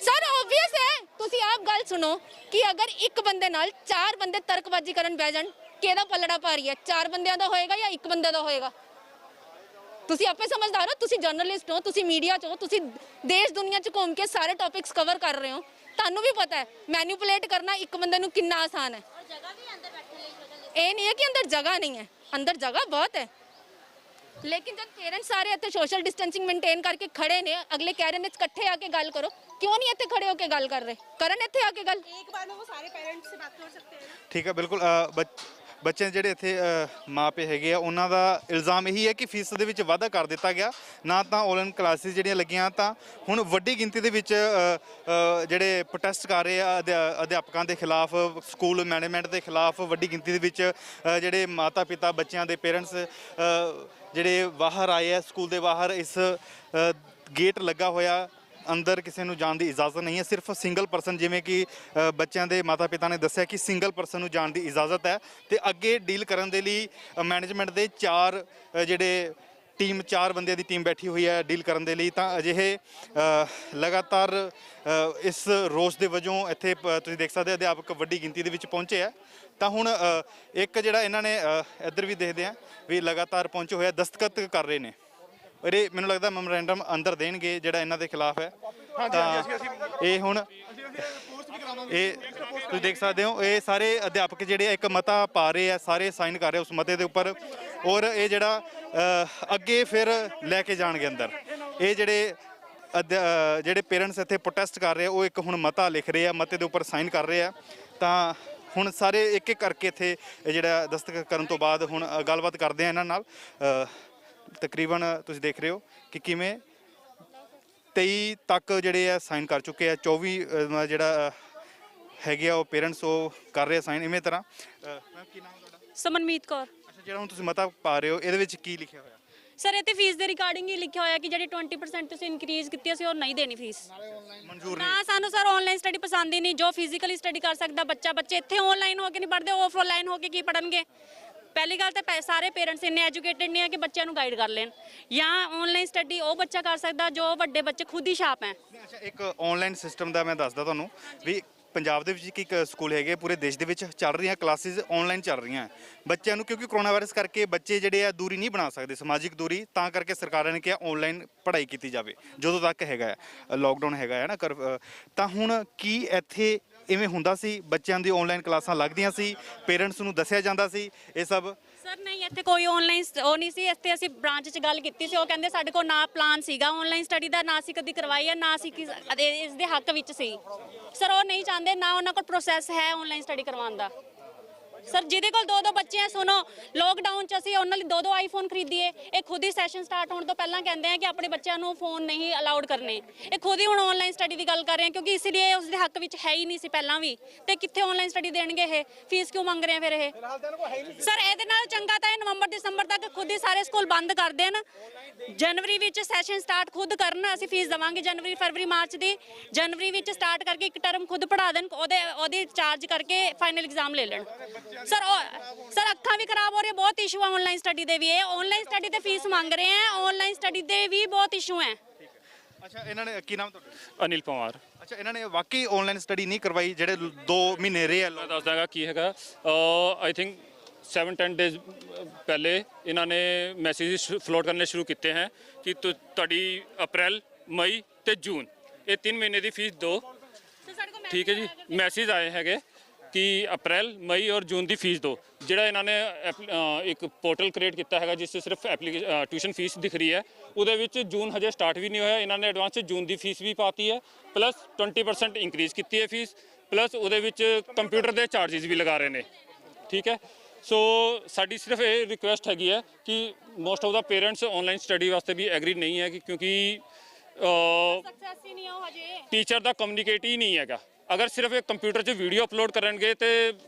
ਸਰ ਆਬਵੀਅਸ ਹੈ, ਤੁਸੀਂ ਆਪ ਗੱਲ ਸੁਣੋ ਕਿ ਅਗਰ ਇੱਕ ਬੰਦੇ ਨਾਲ 4 ਬੰਦੇ ਤਰਕਬਾਜ਼ੀ ਕਰਨ ਬਹਿ ਜਾਣ, ਕਿਹਦਾ ਪਲੜਾ ਭਾਰੀ ਹੈ? 4 ਬੰਦਿਆਂ ਦਾ ਹੋਏਗਾ ਜਾਂ ਇੱਕ ਬੰਦੇ ਦਾ ਹੋਏਗਾ? ਤੁਸੀਂ ਆਪੇ ਸਮਝਦਾਰ ਹੋ, ਤੁਸੀਂ ਜਰਨਲਿਸਟ ਹੋ, ਤੁਸੀਂ ਮੀਡੀਆ 'ਚ ਹੋ, ਤੁਸੀਂ ਦੇਸ਼ ਦੁਨੀਆ 'ਚ ਘੁੰਮ ਕੇ ਸਾਰੇ ਟੌਪਿਕਸ ਕਵਰ ਕਰ ਰਹੇ ਹੋ। ਤੁਹਾਨੂੰ ਵੀ ਪਤਾ ਹੈ ਮੈਨੀਪੂਲੇਟ ਕਰਨਾ ਇੱਕ ਬੰਦੇ ਨੂੰ ਕਿੰਨਾ ਆਸਾਨ ਹੈ। ਇਹ ਨਹੀਂ ਹੈ ਕਿ ਅੰਦਰ ਜਗ੍ਹਾ ਨਹੀਂ ਹੈ, ਅੰਦਰ ਜਗ੍ਹਾ ਬਹੁਤ ਹੈ। ਲੇਕਿਨ ਜਦ ਪੇਰੈਂਟਸ ਸਾਰੇ ਇੱਥੇ ਸੋਸ਼ਲ ਡਿਸਟੈਂਸਿੰਗ ਮੇਨਟੇਨ ਕਰਕੇ ਖੜੇ ਨੇ, ਅਗਲੇ ਕਹਿ ਰਹੇ ਨੇ ਇਕੱਠੇ ਆ ਕੇ ਗੱਲ ਕਰੋ, ਕਿਉਂ ਨਹੀਂ ਇੱਥੇ ਖੜੇ ਹੋ ਕੇ ਗੱਲ ਕਰ ਰਹੇ? ਕਰਨ ਇੱਥੇ ਆ ਕੇ ਗੱਲ। एक बार में वो सारे पेरेंट्स से बात कर सकते हैं ना। ਠੀਕ ਹੈ, ਬਿਲਕੁਲ। ਬੱਚੇ ਜਿਹੜੇ ਇੱਥੇ ਮਾਪੇ ਹੈਗੇ ਆ, ਉਹਨਾਂ ਦਾ ਇਲਜ਼ਾਮ ਇਹੀ ਹੈ ਕਿ ਫੀਸ ਦੇ ਵਿੱਚ ਵਾਧਾ ਕਰ ਦਿੱਤਾ ਗਿਆ। ਨਾ ਤਾਂ ਆਨਲਾਈਨ ਕਲਾਸਿਸ ਜਿਹੜੀਆਂ ਲੱਗੀਆਂ, ਤਾਂ ਹੁਣ ਵੱਡੀ ਗਿਣਤੀ ਦੇ ਵਿੱਚ ਜਿਹੜੇ ਪ੍ਰੋਟੈਸਟ ਕਰ ਰਹੇ ਆ ਅਧਿਆਪਕਾਂ ਦੇ ਖਿਲਾਫ, ਸਕੂਲ ਮੈਨੇਜਮੈਂਟ ਦੇ ਖਿਲਾਫ ਵੱਡੀ ਗਿਣਤੀ ਦੇ ਵਿੱਚ ਜਿਹੜੇ ਮਾਤਾ ਪਿਤਾ, ਬੱਚਿਆਂ ਦੇ ਪੇਰੈਂਟਸ ਜਿਹੜੇ ਬਾਹਰ ਆਏ ਆ ਸਕੂਲ ਦੇ ਬਾਹਰ। ਇਸ ਗੇਟ ਲੱਗਾ ਹੋਇਆ, ਅੰਦਰ ਕਿਸੇ ਨੂੰ ਜਾਣ ਦੀ ਇਜਾਜ਼ਤ ਨਹੀਂ ਹੈ, ਸਿਰਫ ਸਿੰਗਲ ਪਰਸਨ, ਜਿਵੇਂ ਕਿ ਬੱਚਿਆਂ ਦੇ ਮਾਤਾ ਪਿਤਾ ਨੇ ਦੱਸਿਆ ਕਿ ਸਿੰਗਲ ਪਰਸਨ ਨੂੰ ਜਾਣ ਦੀ ਇਜਾਜ਼ਤ ਹੈ। ਤੇ ਅੱਗੇ ਡੀਲ ਕਰਨ ਦੇ ਲਈ ਮੈਨੇਜਮੈਂਟ ਦੇ 4 ਬੰਦਿਆਂ ਦੀ ਟੀਮ ਬੈਠੀ ਹੋਈ ਹੈ ਡੀਲ ਕਰਨ ਦੇ ਲਈ। ਤਾਂ ਅਜਿਹੇ ਲਗਾਤਾਰ ਇਸ ਰੋਸ ਦੇ ਵਜੋਂ ਇੱਥੇ ਤੁਸੀਂ ਦੇਖ ਸਕਦੇ ਅਧਿਆਪਕ ਵੱਡੀ ਗਿਣਤੀ ਦੇ ਵਿੱਚ ਪਹੁੰਚੇ ਆ। ਤਾਂ ਹੁਣ ਇੱਕ ਜਿਹੜਾ ਇਹਨਾਂ ਨੇ ਇੱਧਰ ਵੀ ਦੇਖਦੇ ਆ ਵੀ ਲਗਾਤਾਰ ਪਹੁੰਚੇ ਹੋਏ ਆ, ਦਸਤਖਤ ਕਰ ਰਹੇ ਨੇ। ਇਹ ਮੈਨੂੰ ਲੱਗਦਾ ਮੈਮੋਰੈਂਡਮ ਅੰਦਰ ਦੇਣਗੇ ਜਿਹੜਾ ਇਹਨਾਂ ਦੇ ਖਿਲਾਫ ਹੈ। ਤਾਂ ਇਹ ਹੁਣ ਇਹ ਤੁਸੀਂ ਦੇਖ ਸਕਦੇ ਹੋ, ਇਹ ਸਾਰੇ ਅਧਿਆਪਕ ਜਿਹੜੇ ਇੱਕ ਮਤਾ ਪਾ ਰਹੇ ਆ, ਸਾਰੇ ਸਾਈਨ ਕਰ ਰਹੇ ਉਸ ਮਤੇ ਦੇ ਉੱਪਰ। ਔਰ ਇਹ ਜਿਹੜਾ ਅੱਗੇ ਫਿਰ ਲੈ ਕੇ ਜਾਣਗੇ ਅੰਦਰ। ਇਹ ਜਿਹੜੇ ਪੇਰੈਂਟਸ ਇੱਥੇ ਪ੍ਰੋਟੈਸਟ ਕਰ ਰਹੇ ਆ, ਉਹ ਇੱਕ ਹੁਣ ਮਤਾ ਲਿਖ ਰਹੇ ਆ, ਮਤੇ ਦੇ ਉੱਪਰ ਸਾਈਨ ਕਰ ਰਹੇ ਆ। ਤਾਂ ਹੁਣ ਸਾਰੇ ਇੱਕ ਇੱਕ ਕਰਕੇ ਇੱਥੇ ਜਿਹੜਾ ਦਸਤਖਤ ਕਰਨ ਤੋਂ ਬਾਅਦ ਹੁਣ ਗੱਲਬਾਤ ਕਰਦੇ ਆ ਇਹਨਾਂ ਨਾਲ। ਤਕਰੀਬਨ ਤੁਸੀਂ ਦੇਖ ਰਹੇ ਹੋ ਕਿ ਕਿਵੇਂ 23 ਤੱਕ ਜਿਹੜੇ ਆ ਸਾਈਨ ਕਰ ਚੁੱਕੇ ਆ। 24 ਜਿਹੜਾ ਹੈਗੇ ਆ ਉਹ ਪੇਰੈਂਟਸ ਉਹ ਕਰ ਰਹੇ ਸਾਈਨ ਇਵੇਂ ਤਰ੍ਹਾਂ। ਮੈਮ ਕੀ ਨਾਮ ਤੁਹਾਡਾ? ਸਮਨਮੀਤ ਕੌਰ। ਅੱਛਾ, ਜਿਹੜਾ ਹੁਣ ਤੁਸੀਂ ਮਤਾ ਪਾ ਰਹੇ ਹੋ ਇਹਦੇ ਵਿੱਚ ਕੀ ਲਿਖਿਆ ਹੋਇਆ? ਸਰ ਇੱਥੇ ਫੀਸ ਦੇ ਰਿਗਾਰਡਿੰਗ ਹੀ ਲਿਖਿਆ ਹੋਇਆ ਕਿ ਜਿਹੜੀ 20% ਤੁਸੀਂ ਇਨਕਰੀਜ਼ ਕੀਤੀ ਅਸੀਂ ਉਹ ਨਹੀਂ ਦੇਣੀ ਫੀਸ। ਮਨਜ਼ੂਰ ਨਾ ਸਾਨੂੰ ਸਰ ਆਨਲਾਈਨ ਸਟੱਡੀ ਪਸੰਦ ਹੀ ਨਹੀਂ। ਜੋ ਫਿਜ਼ੀਕਲੀ ਸਟੱਡੀ ਕਰ ਸਕਦਾ ਬੱਚੇ ਇੱਥੇ ਆਨਲਾਈਨ ਹੋ ਕੇ ਨਹੀਂ ਪੜ੍ਹਦੇ, ਆਫਲਾਈਨ ਹੋ ਕੇ ਕੀ ਪੜ੍ਹਨਗੇ? ਪਹਿਲੀ ਗੱਲ ਤਾਂ ਸਾਰੇ ਪੇਰੈਂਟਸ ਇੰਨੇ ਐਜੂਕੇਟਡ ਨਹੀਂ ਹੈ ਕਿ ਬੱਚਿਆਂ ਨੂੰ ਗਾਈਡ ਕਰ ਲੈਣ। ਜਾਂ ਆਨਲਾਈਨ ਸਟੱਡੀ ਉਹ ਬੱਚਾ ਕਰ ਸਕਦਾ ਜੋ ਵੱਡੇ ਬੱਚੇ ਖੁਦ ਹੀ ਸ਼ਾਰਪ ਹੈ। ਅੱਛਾ, ਇੱਕ ਆਨਲਾਈਨ ਸਿਸਟਮ ਦਾ ਮੈਂ ਦੱਸਦਾ ਤੁਹਾਨੂੰ ਵੀ ਪੰਜਾਬ ਦੇ ਵਿੱਚ ਇੱਕ ਸਕੂਲ ਹੈਗੇ, ਪੂਰੇ ਦੇਸ਼ ਦੇ ਵਿੱਚ ਚੱਲ ਰਹੀਆਂ ਕਲਾਸਿਸ ਆਨਲਾਈਨ ਚੱਲ ਰਹੀਆਂ ਬੱਚਿਆਂ ਨੂੰ, ਕਿਉਂਕਿ ਕਰੋਨਾ ਵਾਇਰਸ ਕਰਕੇ ਬੱਚੇ ਜਿਹੜੇ ਆ ਦੂਰੀ ਨਹੀਂ ਬਣਾ ਸਕਦੇ, ਸਮਾਜਿਕ ਦੂਰੀ, ਤਾਂ ਕਰਕੇ ਸਰਕਾਰਾਂ ਨੇ ਕਿਹਾ ਆਨਲਾਈਨ ਪੜ੍ਹਾਈ ਕੀਤੀ ਜਾਵੇ ਜਦੋਂ ਤੱਕ ਹੈਗਾ ਲੋਕਡਾਊਨ ਹੈਗਾ ਹੈ ਨਾ ਤਾਂ ਹੁਣ ਕੀ ਇੱਥੇ ਇਵੇਂ ਹੁੰਦਾ ਸੀ? ਬੱਚਿਆਂ ਦੀ ਆਨਲਾਈਨ ਕਲਾਸਾਂ ਲੱਗਦੀਆਂ ਸੀ, ਪੇਰੈਂਟਸ ਨੂੰ ਦੱਸਿਆ ਜਾਂਦਾ ਸੀ ਇਹ ਸਭ? ਸਰ ਨਹੀਂ, ਇੱਥੇ ਕੋਈ ਆਨਲਾਈਨ ਉਹ ਨਹੀਂ ਸੀ। ਇੱਥੇ ਅਸੀਂ ਬ੍ਰਾਂਚ 'ਚ ਗੱਲ ਕੀਤੀ ਸੀ, ਉਹ ਕਹਿੰਦੇ ਸਾਡੇ ਕੋਲ ਨਾ ਪਲਾਨ ਸੀਗਾ ਆਨਲਾਈਨ ਸਟੱਡੀ ਦਾ, ਨਾ ਅਸੀਂ ਕਦੀ ਕਰਵਾਈ ਹੈ, ਨਾ ਅਸੀਂ ਇਸ ਦੇ ਹੱਕ ਵਿੱਚ ਸੀ। ਸਰ ਉਹ ਨਹੀਂ ਚਾਹੁੰਦੇ, ਨਾ ਉਹਨਾਂ ਕੋਲ ਪ੍ਰੋਸੈਸ ਹੈ ਆਨਲਾਈਨ ਸਟੱਡੀ ਕਰਵਾਉਣ ਦਾ। ਸਰ ਜਿਹਦੇ ਕੋਲ ਦੋ ਬੱਚੇ ਆ, ਸੁਣੋ ਲੋਕਡਾਊਨ 'ਚ ਅਸੀਂ ਉਹਨਾਂ ਲਈ ਦੋ ਆਈਫੋਨ ਖਰੀਦੀਏ, ਇਹ ਖੁਦ ਹੀ ਸੈਸ਼ਨ ਸਟਾਰਟ ਹੋਣ ਤੋਂ ਪਹਿਲਾਂ ਕਹਿੰਦੇ ਆ ਕਿ ਆਪਣੇ ਬੱਚਿਆਂ ਨੂੰ ਫੋਨ ਨਹੀਂ ਅਲਾਉਡ ਕਰਨੇ। ਇਹ ਖੁਦ ਹੀ ਹੁਣ ਆਨਲਾਈਨ ਸਟੱਡੀ ਦੀ ਗੱਲ ਕਰ ਰਹੇ ਆ, ਕਿਉਂਕਿ ਇਸ ਲਈ ਉਸ ਦੇ ਹੱਕ ਵਿੱਚ ਹੈ ਹੀ ਨਹੀਂ ਸੀ ਪਹਿਲਾਂ ਵੀ, ਤੇ ਕਿੱਥੇ ਆਨਲਾਈਨ ਸਟੱਡੀ ਦੇਣਗੇ? ਇਹ ਫੀਸ ਕਿਉਂ ਮੰਗ ਰਹੇ ਆ ਫਿਰ ਇਹ? ਸਰ ਇਹਦੇ ਨਾਲ ਚੰਗਾ ਤਾਂ ਇਹ ਨਵੰਬਰ ਦਸੰਬਰ ਤੱਕ ਖੁਦ ਹੀ ਸਾਰੇ ਸਕੂਲ ਬੰਦ ਕਰ ਦੇਣ, ਜਨਵਰੀ ਵਿੱਚ ਸੈਸ਼ਨ ਸਟਾਰਟ ਖੁਦ ਕਰਨ, ਅਸੀਂ ਫੀਸ ਦੇਵਾਂਗੇ ਜਨਵਰੀ ਫਰਵਰੀ ਮਾਰਚ ਦੀ, ਜਨਵਰੀ ਵਿੱਚ ਸਟਾਰਟ ਕਰਕੇ ਇੱਕ ਟਰਮ ਖੁਦ ਪੜ੍ਹਾ ਦੇਣ, ਉਹਦੀ ਚਾਰਜ ਕਰਕੇ ਫਾਈਨਲ ਐਗਜ਼ਾਮ ਲੈ ਲੈਣ। ਸਰ ਅੱਖਾਂ ਵੀ ਖਰਾਬ ਹੋ ਰਹੀਆਂ, ਬਹੁਤ ਇਸ਼ੂ ਆ ਆਨਲਾਈਨ ਸਟੱਡੀ ਦੇ ਵੀ। ਇਹ ਆਨਲਾਈਨ ਸਟੱਡੀ ਤੇ ਫੀਸ ਮੰਗ ਰਹੇ ਆ, ਆਨਲਾਈਨ ਸਟੱਡੀ ਦੇ ਵੀ ਬਹੁਤ ਇਸ਼ੂ ਹੈ। ਅੱਛਾ, ਇਹਨਾਂ ਨੇ ਕੀ ਨਾਮ ਤੁਹਾਡਾ? ਅਨਿਲ ਪਵਾਰ। ਅੱਛਾ, ਇਹਨਾਂ ਨੇ ਵਾਕਈ ਆਨਲਾਈਨ ਸਟੱਡੀ ਨਹੀਂ ਕਰਵਾਈ ਜਿਹੜੇ 2 ਮਹੀਨੇ ਰਹੇ ਆ? ਮੈਂ ਦੱਸ ਦਾਂਗਾ ਕੀ ਹੈਗਾ। ਆਈ ਥਿੰਕ 7-10 ਡੇਜ਼ ਪਹਿਲੇ ਇਹਨਾਂ ਨੇ ਮੈਸੇਜ ਫਲੋਟ ਕਰਨੇ ਸ਼ੁਰੂ ਕੀਤੇ हैं ਕਿ ਤੁਹਾਡੀ ਅਪ੍ਰੈਲ ਮਈ ਤੇ ਜੂਨ ਇਹ 3 ਮਹੀਨੇ ਦੀ ਫੀਸ ਦਿਓ। ਠੀਕ ਹੈ ਜੀ, ਮੈਸੇਜ ਆਏ ਹੈਗੇ ਕਿ ਅਪ੍ਰੈਲ ਮਈ ਔਰ ਜੂਨ ਦੀ ਫੀਸ ਦਿਓ। ਜਿਹੜਾ ਇਹਨਾਂ ਨੇ ਇੱਕ ਪੋਰਟਲ ਕ੍ਰੀਏਟ ਕੀਤਾ ਹੈਗਾ ਜਿਸ 'ਤੇ ਸਿਰਫ ਟਿਊਸ਼ਨ ਫੀਸ ਦਿਖ ਰਹੀ ਹੈ, ਉਹਦੇ ਵਿੱਚ ਜੂਨ ਹਜੇ ਸਟਾਰਟ ਵੀ ਨਹੀਂ ਹੋਇਆ। ਇਹਨਾਂ ਨੇ ਐਡਵਾਂਸ 'ਚ ਜੂਨ ਦੀ ਫੀਸ ਵੀ ਪਾਤੀ ਹੈ, ਪਲੱਸ 20% ਇੰਕਰੀਜ਼ ਕੀਤੀ ਹੈ ਫੀਸ, ਪਲੱਸ ਉਹਦੇ ਵਿੱਚ ਕੰਪਿਊਟਰ ਦੇ ਚਾਰजेस ਵੀ ਲਗਾ ਰਹੇ ਨੇ। ਠੀਕ ਹੈ, ਸੋ ਸਾਡੀ ਸਿਰਫ ਇਹ ਰਿਕੁਐਸਟ ਹੈਗੀ ਹੈ ਕਿ most of the parents online study ਵਾਸਤੇ ਵੀ ਐਗਰੀ ਨਹੀਂ ਹੈ ਕਿਉਂਕਿ ਸਕਸੈਸ ਹੀ ਨਹੀਂ ਹੋ ਹਜੇ, ਟੀਚਰ ਦਾ ਕਮਿਊਨੀਕੇਟ ਹੀ ਨਹੀਂ ਹੈਗਾ। ਅਗਰ ਸਿਰਫ ਇੱਕ ਕੰਪਿਊਟਰ 'ਚ ਵੀਡੀਓ ਅਪਲੋਡ ਕਰਨਗੇ ਤੇ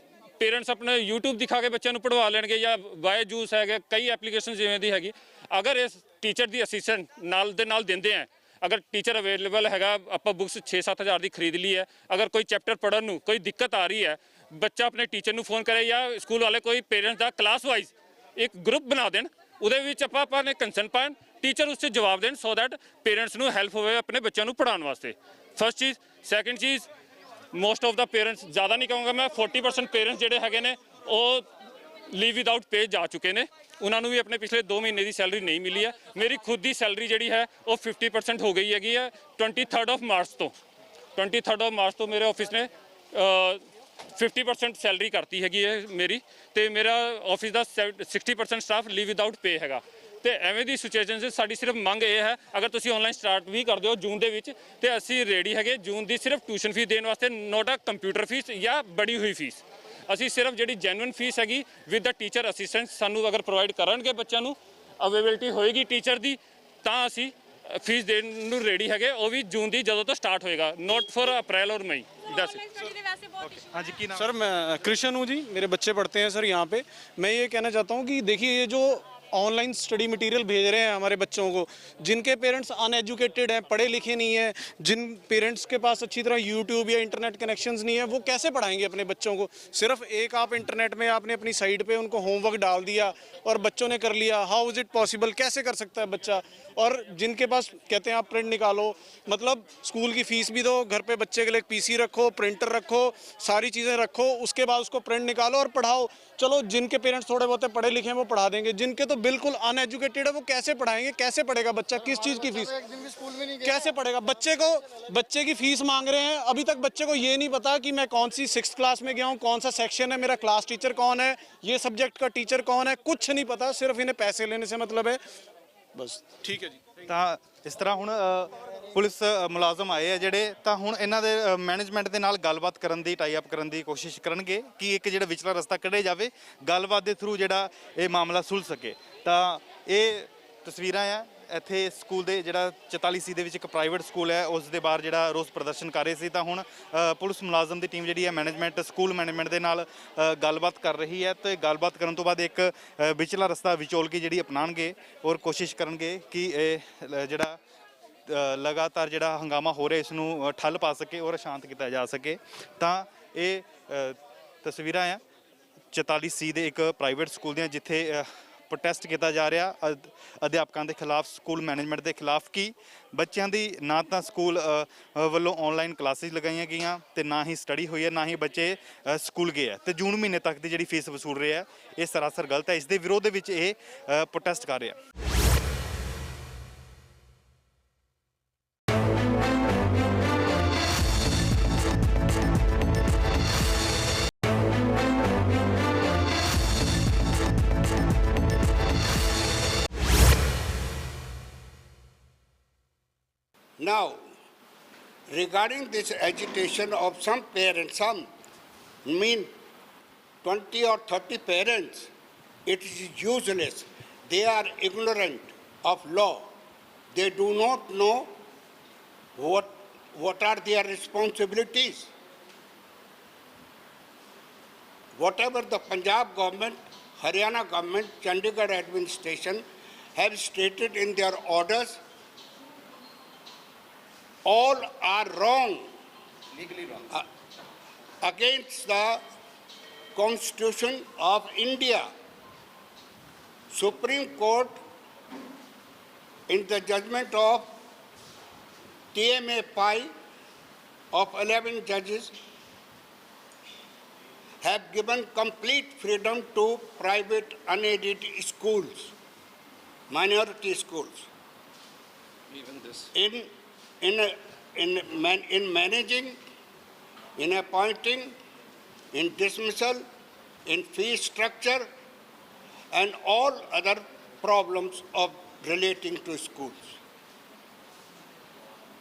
ਪੇਰੈਂਟਸ ਆਪਣੇ YouTube ਦਿਖਾ ਕੇ ਬੱਚਿਆਂ ਨੂੰ ਪੜ੍ਹਵਾ ਲੈਣਗੇ, ਜਾਂ ਬਾਇਜੂਸ ਹੈਗੇ, ਕਈ ਐਪਲੀਕੇਸ਼ਨ ਜਿਵੇਂ ਦੀ ਹੈਗੀ। ਅਗਰ ਇਸ ਟੀਚਰ ਦੀ ਅਸਿਸਟੈਂਟ ਨਾਲ ਦੇ ਨਾਲ ਦਿੰਦੇ ਆ, ਅਗਰ ਟੀਚਰ ਅਵੇਲੇਬਲ ਹੈਗਾ, ਆਪਾਂ ਬੁੱਕਸ 6-7 ਹਜ਼ਾਰ ਦੀ ਖਰੀਦ ਲਈ ਹੈ, ਅਗਰ ਕੋਈ ਚੈਪਟਰ ਪੜ੍ਹਨ ਨੂੰ ਕੋਈ ਦਿੱਕਤ ਆ ਰਹੀ ਹੈ, ਬੱਚਾ ਆਪਣੇ ਟੀਚਰ ਨੂੰ ਫੋਨ ਕਰੇ ਜਾਂ ਸਕੂਲ ਵਾਲੇ ਕੋਈ ਪੇਰੈਂਟਸ ਦਾ ਕਲਾਸ ਵਾਈਜ਼ ਇੱਕ ਗਰੁੱਪ ਬਣਾ ਦੇਣ, ਉਹਦੇ ਵਿੱਚ ਆਪਾਂ ਨੇ ਕੰਸਰਨ ਪਾਣ, ਟੀਚਰ ਉਸ 'ਤੇ ਜਵਾਬ ਦੇਣ, ਸੋ ਦੈਟ ਪੇਰੈਂਟਸ ਨੂੰ ਹੈਲਪ ਹੋਵੇ ਆਪਣੇ ਬੱਚਿਆਂ ਨੂੰ ਪੜ੍ਹਾਉਣ ਵਾਸਤੇ। ਫਸਟ ਚੀਜ਼। ਸੈਕੰਡ ਚੀਜ਼, ਮੋਸਟ ਆਫ ਦਾ ਪੇਰੈਂਟਸ, ਜ਼ਿਆਦਾ ਨਹੀਂ ਕਹੂੰਗਾ ਮੈਂ, 40% ਪੇਰੈਂਟਸ ਜਿਹੜੇ ਹੈਗੇ ਨੇ ਉਹ ਲੀਵ ਵਿਦਆਊਟ ਪੇ ਜਾ ਚੁੱਕੇ ਨੇ। ਉਹਨਾਂ ਨੂੰ ਵੀ ਆਪਣੇ ਪਿਛਲੇ 2 ਮਹੀਨੇ ਦੀ ਸੈਲਰੀ ਨਹੀਂ ਮਿਲੀ ਹੈ। ਮੇਰੀ ਖੁਦ ਦੀ ਸੈਲਰੀ ਜਿਹੜੀ ਹੈ ਉਹ 50% ਹੋ ਗਈ ਹੈਗੀ ਹੈ 23 ਮਾਰਚ ਤੋਂ। 23 ਮਾਰਚ ਤੋਂ ਮੇਰੇ ਆਫਿਸ ਨੇ 50% ਸੈਲਰੀ ਕਰਤੀ ਹੈਗੀ ਹੈ ਮੇਰੀ, ਤੇ ਮੇਰਾ ਆਫਿਸ ਦਾ 60% ਸਟਾਫ ਲੀਵ ਵਿਦਆਊਟ ਪੇ ਹੈਗਾ। ਤੇ ਐਵੇਂ ਦੀ ਸਿਚੁਏਸ਼ਨ 'ਚ ਸਾਡੀ ਸਿਰਫ ਮੰਗ ਇਹ ਹੈ, ਅਗਰ ਤੁਸੀਂ ਆਨਲਾਈਨ ਸਟਾਰਟ ਵੀ ਕਰਦੇ ਹੋ ਜੂਨ ਦੇ ਵਿੱਚ, ਤੇ ਅਸੀਂ ਰੈਡੀ ਹੈਗੇ ਜੂਨ ਦੀ ਸਿਰਫ ਟਿਊਸ਼ਨ ਫੀਸ ਦੇਣ ਵਾਸਤੇ, ਨੋਟ ਅ ਕੰਪਿਊਟਰ ਫੀਸ ਜਾਂ ਬੜੀ ਹੋਈ ਫੀਸ। ਅਸੀਂ ਸਿਰਫ ਜਿਹੜੀ ਜੈਨੂਇਨ ਫੀਸ ਹੈਗੀ ਵਿਦ ਦਾ ਟੀਚਰ ਅਸਿਸਟੈਂਟ ਸਾਨੂੰ ਅਗਰ ਪ੍ਰੋਵਾਈਡ ਕਰਨਗੇ, ਬੱਚਿਆਂ ਨੂੰ ਅਵੇਲੇਬਿਲਿਟੀ ਹੋਏਗੀ ਟੀਚਰ ਦੀ, ਤਾਂ ਅਸੀਂ ਫੀਸ ਦੇਣ ਨੂੰ ਰੈਡੀ ਹੈਗੇ, ਉਹ ਵੀ ਜੂਨ ਦੀ ਜਦੋਂ ਤੋਂ स्टार्ट होएगा, नॉट फॉर अप्रैल और मई। हाँ जी, की नाम? सर मैं कृष्ण हूँ जी, मेरे बच्चे पढ़ते हैं सर यहाँ पे। मैं ये कहना चाहता हूँ कि देखिए ये जो ऑनलाइन स्टडी मटेरियल भेज रहे हैं हमारे बच्चों को, जिनके पेरेंट्स अनएजुकेटेड हैं, पढ़े लिखे नहीं हैं, जिन पेरेंट्स के पास अच्छी तरह यूट्यूब या इंटरनेट कनेक्शंस नहीं है, वो कैसे पढ़ाएंगे अपने बच्चों को? सिर्फ एक आप इंटरनेट में आपने अपनी साइट पे उनको होमवर्क डाल दिया और बच्चों ने कर लिया, हाउ इज़ इट पॉसिबल? कैसे कर सकता है बच्चा? और जिनके पास कहते हैं आप प्रिंट निकालो, मतलब स्कूल की फ़ीस भी दो, घर पे बच्चे के लिए PC रखो, प्रिंटर रखो, सारी चीज़ें रखो, उसके बाद उसको प्रिंट निकालो और पढ़ाओ। चलो जिनके पेरेंट्स थोड़े बहुत पढ़े लिखे हैं वो पढ़ा देंगे, जिनके तो बिल्कुल अनएजुकेटेड है वो कैसे पढ़ाएंगे? कैसे पढ़ेगा बच्चा? किस चीज़ की फीस कैसे पढ़ेगा? बच्चे की फीस मांग रहे हैं, अभी तक बच्चे को ये नहीं पता कि मैं कौन सी 6th क्लास में गया हूँ, कौन सा सेक्शन है, मेरा क्लास टीचर कौन है, ये सब्जेक्ट का टीचर कौन है, कुछ नहीं पता। सिर्फ इन्हें पैसे लेने से मतलब है, बस। ठीक है जी। ਤਾਂ ਇਸ ਤਰ੍ਹਾਂ ਹੁਣ ਪੁਲਿਸ ਮੁਲਾਜ਼ਮ ਆਏ ਆ ਜਿਹੜੇ, ਤਾਂ ਹੁਣ ਇਹਨਾਂ ਦੇ ਮੈਨੇਜਮੈਂਟ ਦੇ ਨਾਲ ਗੱਲਬਾਤ ਕਰਨ ਦੀ, ਟਾਈ ਅਪ ਕਰਨ ਦੀ ਕੋਸ਼ਿਸ਼ ਕਰਨਗੇ ਕਿ ਇੱਕ ਜਿਹੜਾ ਵਿਚਲਾ ਰਸਤਾ ਕੱਢਿਆ ਜਾਵੇ, ਗੱਲਬਾਤ ਦੇ ਥਰੂ ਜਿਹੜਾ ਇਹ ਮਾਮਲਾ ਸੁਲਝ ਸਕੇ। ਤਾਂ ਇਹ ਤਸਵੀਰਾਂ ਆ ਇੱਥੇ ਸਕੂਲ ਦੇ, ਜਿਹੜਾ 44C ਦੇ ਵਿੱਚ ਇੱਕ ਪ੍ਰਾਈਵੇਟ ਸਕੂਲ ਹੈ, ਉਸ ਦੇ ਬਾਹਰ ਜਿਹੜਾ ਰੋਸ ਪ੍ਰਦਰਸ਼ਨ ਕਰ ਰਹੇ ਸੀ। ਤਾਂ ਹੁਣ ਪੁਲਿਸ ਮੁਲਾਜ਼ਮ ਦੀ ਟੀਮ ਜਿਹੜੀ ਹੈ ਮੈਨੇਜਮੈਂਟ, ਸਕੂਲ ਮੈਨੇਜਮੈਂਟ ਦੇ ਨਾਲ ਗੱਲਬਾਤ ਕਰ ਰਹੀ ਹੈ, ਤੇ ਗੱਲਬਾਤ ਕਰਨ ਤੋਂ ਬਾਅਦ ਇੱਕ ਵਿਚਲਾ ਰਸਤਾ ਵਿਚੋਲਗੀ ਜਿਹੜੀ ਅਪਣਾਉਣਗੇ ਔਰ ਕੋਸ਼ਿਸ਼ ਕਰਨਗੇ ਕਿ ਇਹ ਜਿਹੜਾ ਲਗਾਤਾਰ ਜਿਹੜਾ ਹੰਗਾਮਾ ਹੋ ਰਿਹਾ ਇਸ ਨੂੰ ਠੱਲ ਪਾ ਸਕੇ ਔਰ ਸ਼ਾਂਤ ਕੀਤਾ ਜਾ ਸਕੇ। ਤਾਂ ਇਹ ਤਸਵੀਰਾਂ ਆ 44C ਦੇ ਇੱਕ ਪ੍ਰਾਈਵੇਟ ਸਕੂਲ ਦੀਆਂ, ਜਿੱਥੇ ਪ੍ਰੋਟੈਸਟ ਕੀਤਾ ਜਾ ਰਿਹਾ ਅਧਿਆਪਕਾਂ ਦੇ ਖਿਲਾਫ, ਸਕੂਲ ਮੈਨੇਜਮੈਂਟ ਦੇ ਖਿਲਾਫ ਕਿ ਬੱਚਿਆਂ ਦੀ ਨਾ ਤਾਂ ਸਕੂਲ ਵੱਲੋਂ ਆਨਲਾਈਨ ਕਲਾਸਿਸ ਲਗਾਈਆਂ ਗਈਆਂ ਤੇ ਨਾ ਹੀ ਸਟੱਡੀ ਹੋਈ ਹੈ, ਨਾ ਹੀ ਬੱਚੇ ਸਕੂਲ ਗਏ ਹੈ ਤੇ ਜੂਨ ਮਹੀਨੇ ਤੱਕ ਦੀ ਜਿਹੜੀ ਫੀਸ ਵਸੂਲ ਰਹੇ ਆ ਇਹ ਸਰਾਸਰ ਗਲਤ ਹੈ। ਇਸ ਦੇ ਵਿਰੋਧ ਦੇ ਵਿੱਚ ਇਹ ਪ੍ਰੋਟੈਸਟ ਕਰ ਰਿਹਾ। Now, regarding this agitation of some parents, some mean 20 or 30 parents, it is useless. They are ignorant of law. They do not know what are their responsibilities. Whatever the Punjab government, Haryana government, Chandigarh administration have stated in their orders, all are wrong, legally wrong, against the Constitution of India. Supreme Court, in the judgment of TMA Pai of 11 judges, have given complete freedom to private unaided schools, minority schools. Even this. In managing, in appointing, in dismissal, in fee structure, and all other problems of relating to schools.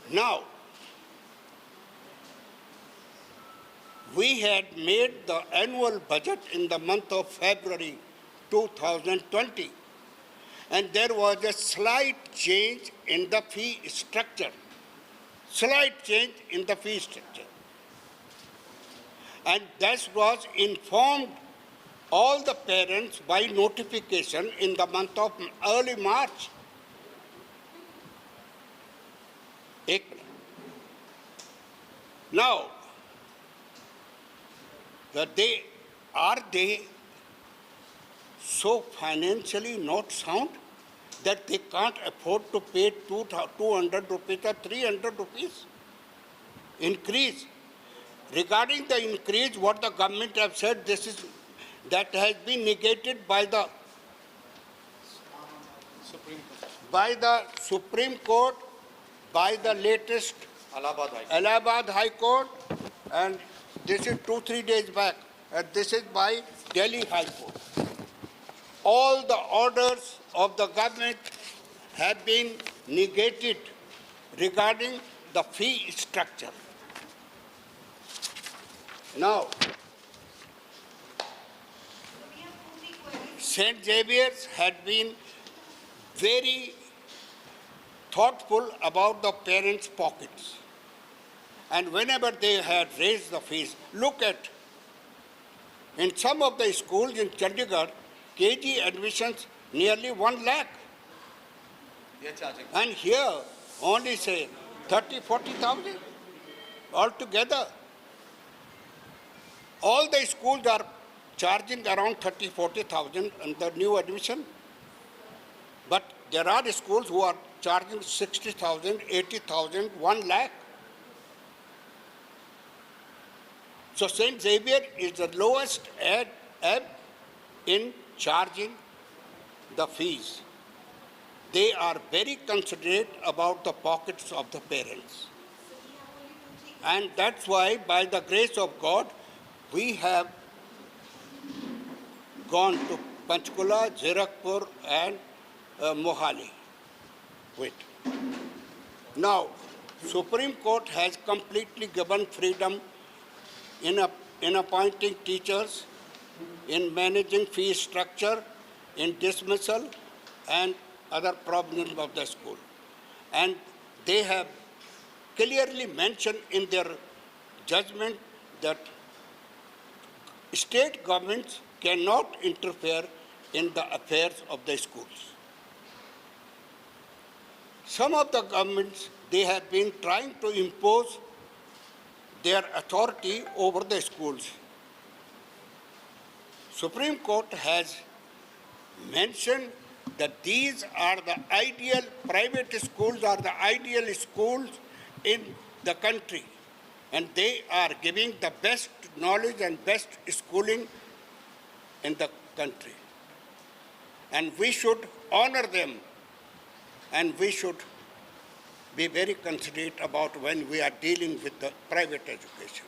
Now, we had made the annual budget in the month of February 2020, and there was a slight change in the fee structure. Slight change in the fee structure. And that was informed all the parents by notification in the month of early March. Now, are they so financially not sound that they can't afford to pay 200 rupees or 300 rupees increase? Regarding the increase, what the government have said, that has been negated by the Supreme Court, by the latest Allahabad High Court, and this is 2-3 days back, and this is by Delhi High Court. All the orders of the government have been negated regarding the fee structure. Now, St. Xavier's had been very thoughtful about the parents' pockets. And whenever they had raised the fees, look at, in some of the schools in Chandigarh, KG admissions nearly 1 lakh. And here only say 30,000-40,000 altogether. All the schools are charging around 30,000-40,000 on the new admission. But there are schools who are charging 60,000, 80,000, 1 lakh. So St. Xavier is the lowest ebb in charging the fees. They are very considerate about the pockets of the parents. And that's why, by the grace of God, we have gone to Panchkula, Zirakpur, and Mohali. Wait. Now, Supreme Court has completely given freedom in appointing teachers, in managing fee structure, in dismissal, and other problems of the school. And they have clearly mentioned in their judgment that state governments cannot interfere in the affairs of the schools. Some of the governments, they have been trying to impose their authority over the schools. Supreme Court has mention that these are the ideal, private schools are the ideal schools in the country, and they are giving the best knowledge and best schooling in the country. And we should honor them, and we should be very considerate about when we are dealing with the private education.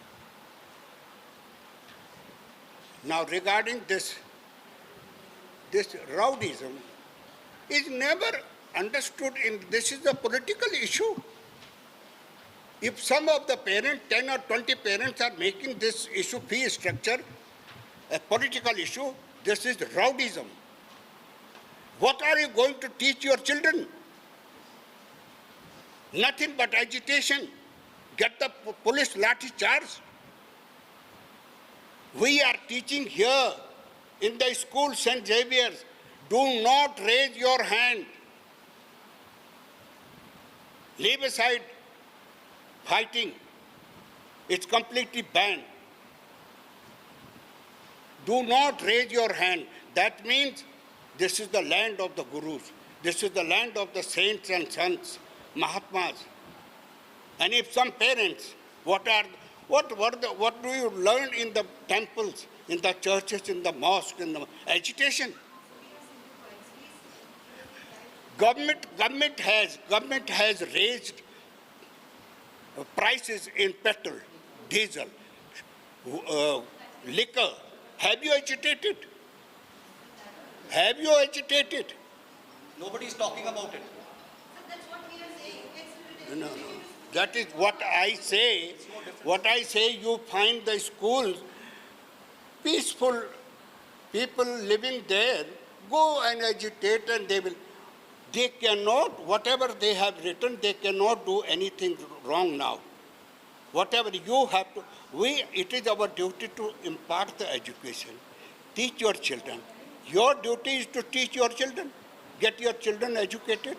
Now, regarding this rowdyism is never understood in, this is a political issue. If some of the parents, 10 or 20 parents are making this issue, fee structure, a political issue, this is rowdyism. What are you going to teach your children? Nothing but agitation. Get the police lathi charge. We are teaching here in the school St. Xavier's, do not raise your hand. Leave aside fighting. It's completely banned. Do not raise your hand. That means this is the land of the gurus. This is the land of the saints and sons, Mahatmas. And if some parents, what do you learn in the temples, in the churches, in the mosques, in the agitation? Government has raised prices in petrol, diesel, liquor. Have you agitated? Have you agitated? Nobody is talking about it. No. That is what I say. What I say, you find the schools, peaceful people living there, go and agitate, and they cannot, whatever they have written, they cannot do anything wrong now. Whatever you have to, it is our duty to impart the education. Teach your children. Your duty is to teach your children. Get your children educated.